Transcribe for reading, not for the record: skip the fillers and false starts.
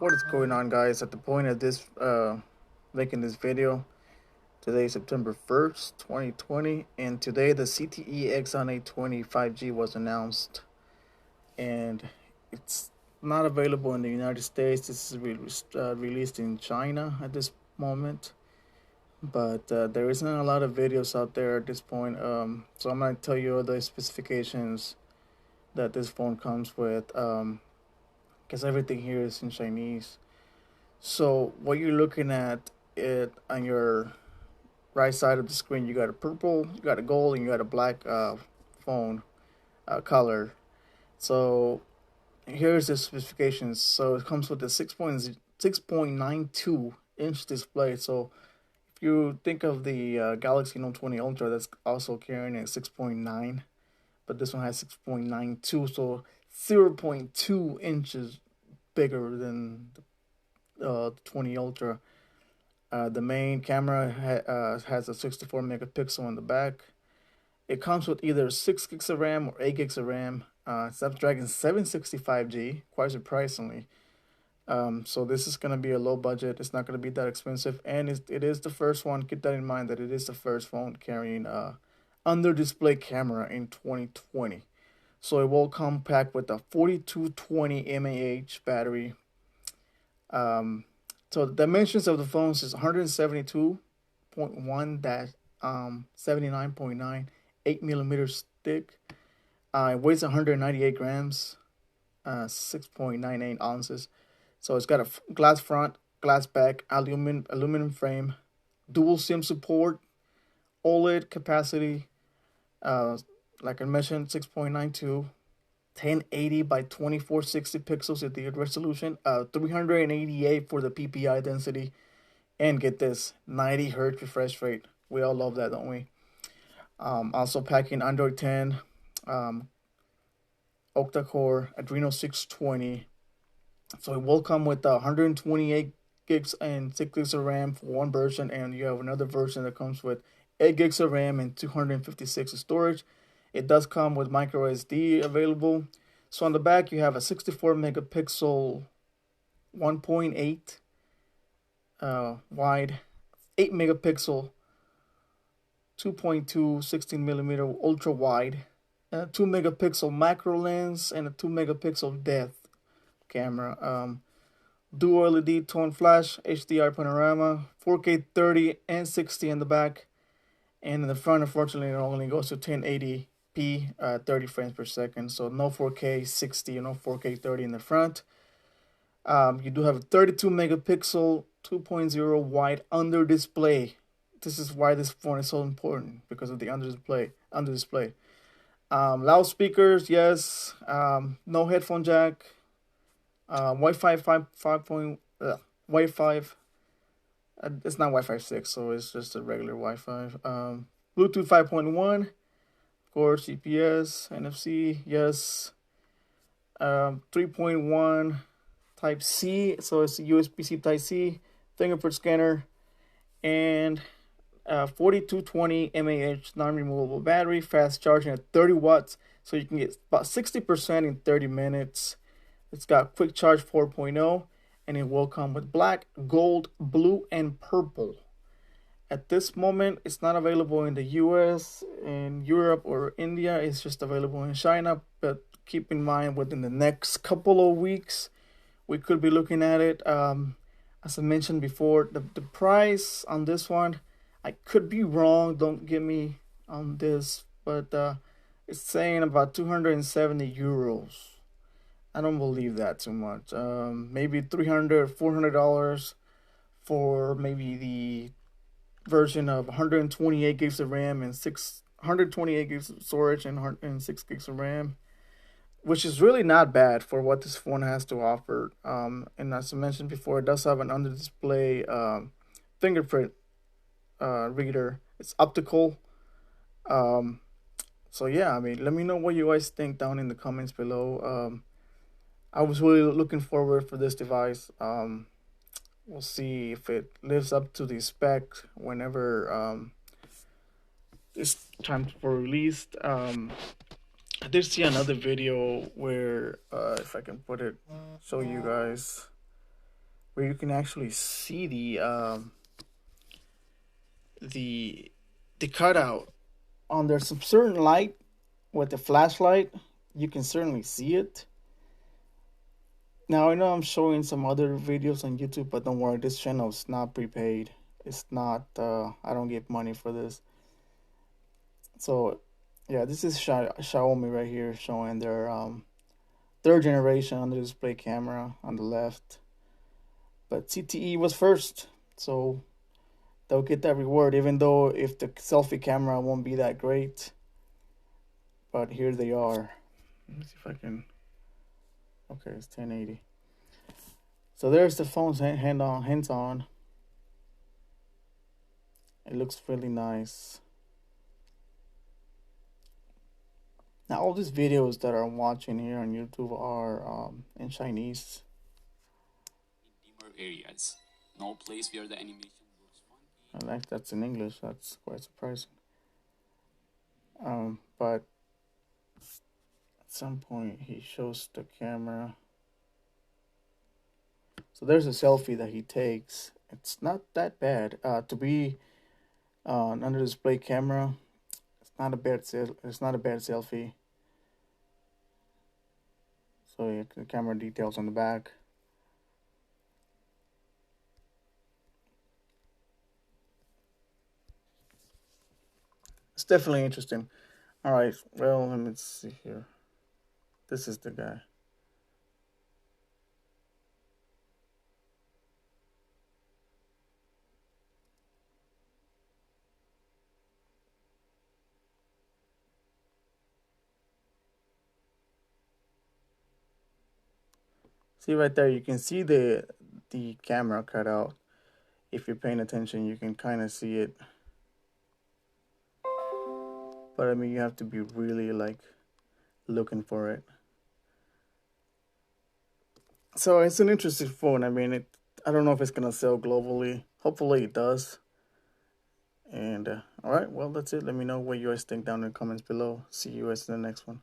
What is going on, guys? At the point of this making this video, today is September 1st 2020, and today the ZTE Axon 820 5G was announced, and it's not available in the United States. This is released in China at this moment, but there isn't a lot of videos out there at this point. So I'm going to tell you the specifications that this phone comes with, because everything here is in Chinese. So what you're looking at it on your right side of the screen, you got a purple, you got a gold, and you got a black phone color. So here's the specifications. So it comes with a 6.92 inch display. So if you think of the Galaxy Note 20 Ultra, that's also carrying a 6.9, but this one has 6.92, so 0.2 inches bigger than the 20 Ultra. The main camera has a 64 megapixel in the back. It comes with either 6 gigs of RAM or 8 gigs of RAM. Snapdragon 765G, quite surprisingly. So this is going to be a low budget. It's not going to be that expensive, and it is the first one. Keep that in mind, that it is the first phone carrying under display camera in 2020. So it will come packed with a 4220 mAh battery. So the dimensions of the phones is 172.1 79.9, 8 millimeters thick. It weighs 198 grams, 6.98 ounces. So it's got a glass front, glass back, aluminum frame, dual SIM support, OLED capacity, like I mentioned, 6.92, 1080 by 2460 pixels at the resolution, 388 for the PPI density, and get this, 90 hertz refresh rate. We all love that, don't we? Also packing Android 10, octa-core Adreno 620. So it will come with 128 gigs and 6 gigs of RAM for one version, and you have another version that comes with 8 gigs of RAM and 256 of storage. It does come with micro SD available. So on the back, you have a 64 megapixel 1.8 wide, 8 megapixel 2.2 16 millimeter ultra wide, 2 megapixel macro lens, and a 2 megapixel depth camera. Dual LED tone flash, HDR panorama, 4K 30 and 60 in the back, and in the front, unfortunately, it only goes to 1080p, 30 frames per second. So no 4K 60, no 4K 30 in the front. You do have a 32 megapixel 2.0 wide under display. This is why this phone is so important, because of the under display. Loudspeakers, yes. No headphone jack. Wi-Fi 5. Wi-Fi. It's not Wi-Fi 6, so it's just a regular Wi-Fi. Bluetooth 5.1. Of course, GPS, NFC, yes. 3.1 Type-C, so it's a USB-C Type-C, fingerprint scanner, and 4220 mAh non-removable battery, fast charging at 30 watts, so you can get about 60% in 30 minutes. It's got quick charge 4.0, and it will come with black, gold, blue, and purple. At this moment, it's not available in the US, in Europe, or India. It's just available in China, but keep in mind, within the next couple of weeks, we could be looking at it. As I mentioned before, the price on this one, I could be wrong, don't get me on this, but it's saying about 270 euros. I don't believe that too much. Maybe $300, $400 for maybe the version of 128 gigs of RAM and 128 gigs of storage and 6 gigs of RAM, which is really not bad for what this phone has to offer. And as I mentioned before, it does have an under display fingerprint reader. It's optical. So yeah, I mean, let me know what you guys think down in the comments below. I was really looking forward for this device. We'll see if it lives up to the spec whenever it's time for release. I did see another video where, if I can put it, show you guys. where you can actually see the the cutout on there. Some certain light with the flashlight, you can certainly see it. Now I know I'm showing some other videos on YouTube, but don't worry, this channel is not prepaid. It's not. I don't get money for this. So, yeah, this is Xiaomi right here showing their third generation under display camera on the left. But ZTE was first, so they'll get that reward, even though if the selfie camera won't be that great. But here they are. Let me see if I can. Okay, it's 1080. So there's the phone's hands on. It looks really nice. Now all these videos that I'm watching here on YouTube are in Chinese. Dimmer areas. No place where the animation looks funky. I like that's in English. That's quite surprising. But at some point he shows the camera. So there's a selfie that he takes. It's not that bad. To be an under display camera, it's not a bad selfie. So yeah, the camera details on the back. It's definitely interesting. All right, well, let me see here. This is the guy. See right there, you can see the camera cut out. If you're paying attention, you can kind of see it. But I mean, you have to be really like looking for it. So it's an interesting phone. I mean, I don't know if it's gonna sell globally. Hopefully it does. And all right, well, that's it. Let me know what you guys think down in the comments below. See you guys in the next one.